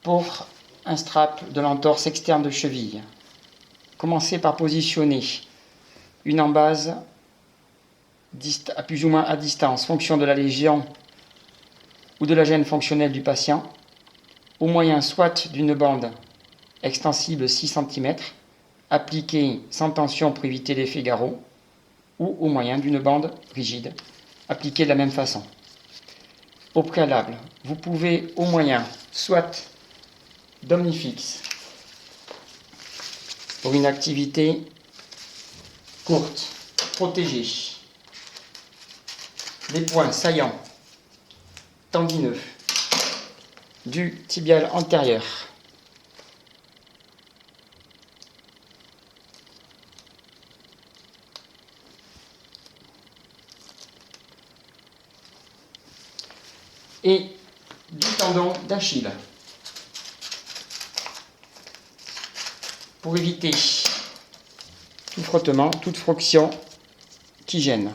Pour un strap de l'entorse externe de cheville, commencez par positionner une embase à plus ou moins à distance, fonction de la lésion ou de la gêne fonctionnelle du patient, au moyen soit d'une bande extensible 6 cm, appliquée sans tension pour éviter l'effet garrot, ou au moyen d'une bande rigide, appliquée de la même façon. Au préalable, vous pouvez au moyen soit d'Omnifix pour une activité courte, protégée, les points saillants, tendineux, du tibial antérieur, et du tendon d'Achille, pour éviter tout frottement, toute friction qui gêne.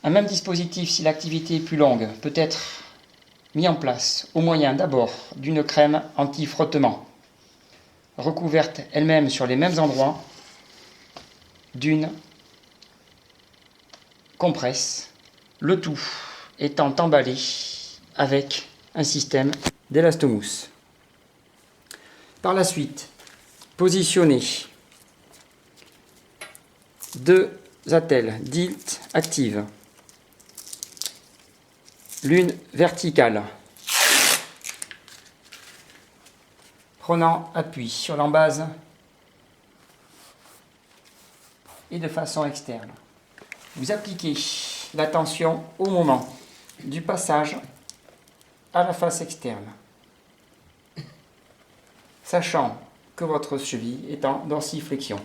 Un même dispositif, si l'activité est plus longue, peut être mis en place au moyen d'abord d'une crème anti-frottement, recouverte elle-même sur les mêmes endroits d'une compresse, le tout étant emballé avec un système d'élastomousse. Par la suite, positionnez deux attelles DILT actives, l'une verticale, prenant appui sur l'embase et de façon externe. Vous appliquez la tension au moment du passage à la face externe, sachant que votre cheville est en dorsiflexion.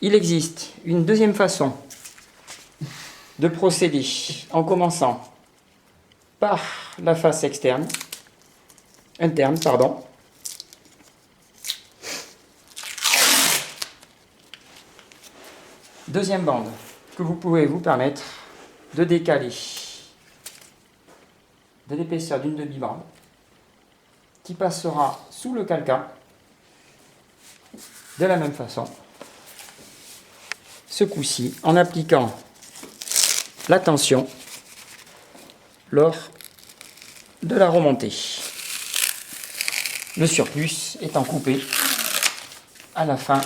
Il existe une deuxième façon de procéder en commençant par la face interne. Deuxième bande que vous pouvez vous permettre de décaler de l'épaisseur d'une demi-bande qui passera sous le calcain de la même façon, ce coup-ci en appliquant la tension lors de la remontée. Le surplus étant coupé à la fin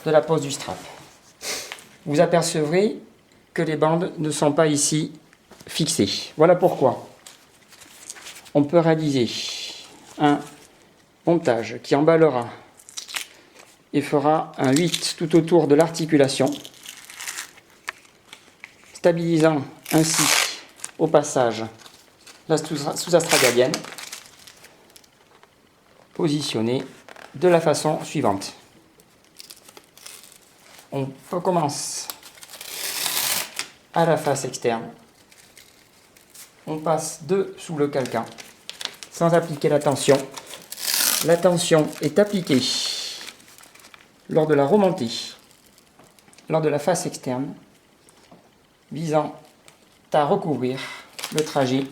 de la pose du strap. Vous apercevrez que les bandes ne sont pas ici fixées. Voilà pourquoi on peut réaliser un montage qui emballera et fera un 8 tout autour de l'articulation, stabilisant ainsi au passage la sous-astragalienne, positionnée de la façon suivante. On recommence à la face externe, on passe sous le calcain sans appliquer la tension. La tension est appliquée lors de la remontée, lors de la face externe, visant à recouvrir le trajet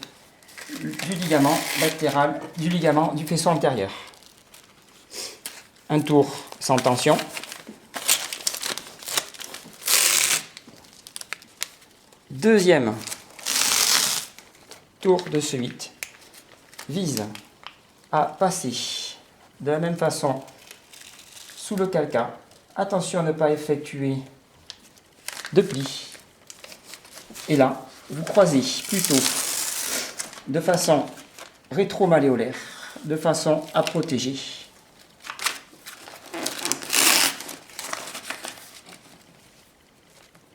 du ligament latéral, du ligament du faisceau antérieur. Un tour sans tension. Deuxième tour de ce 8 vise à passer de la même façon sous le calcain. Attention à ne pas effectuer de pli. Et là, vous croisez plutôt de façon rétro-malléolaire, de façon à protéger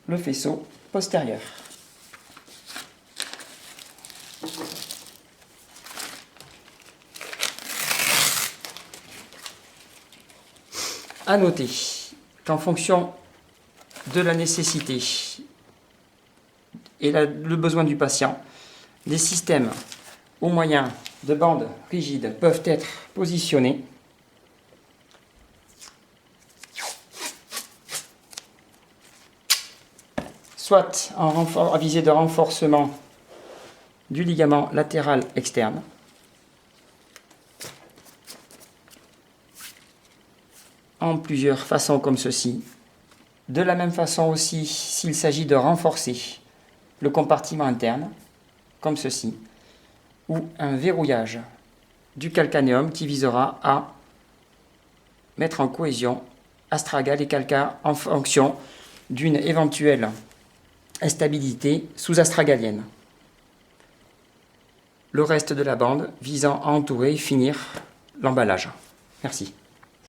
le faisceau postérieur. À noter qu'en fonction de la nécessité et le besoin du patient, des systèmes au moyen de bandes rigides peuvent être positionnées soit à visée de renforcement du ligament latéral externe, en plusieurs façons comme ceci. De la même façon aussi, s'il s'agit de renforcer le compartiment interne, comme ceci, ou un verrouillage du calcanéum qui visera à mettre en cohésion astragale et calcaire en fonction d'une éventuelle instabilité sous-astragalienne. Le reste de la bande visant à entourer et finir l'emballage. Merci.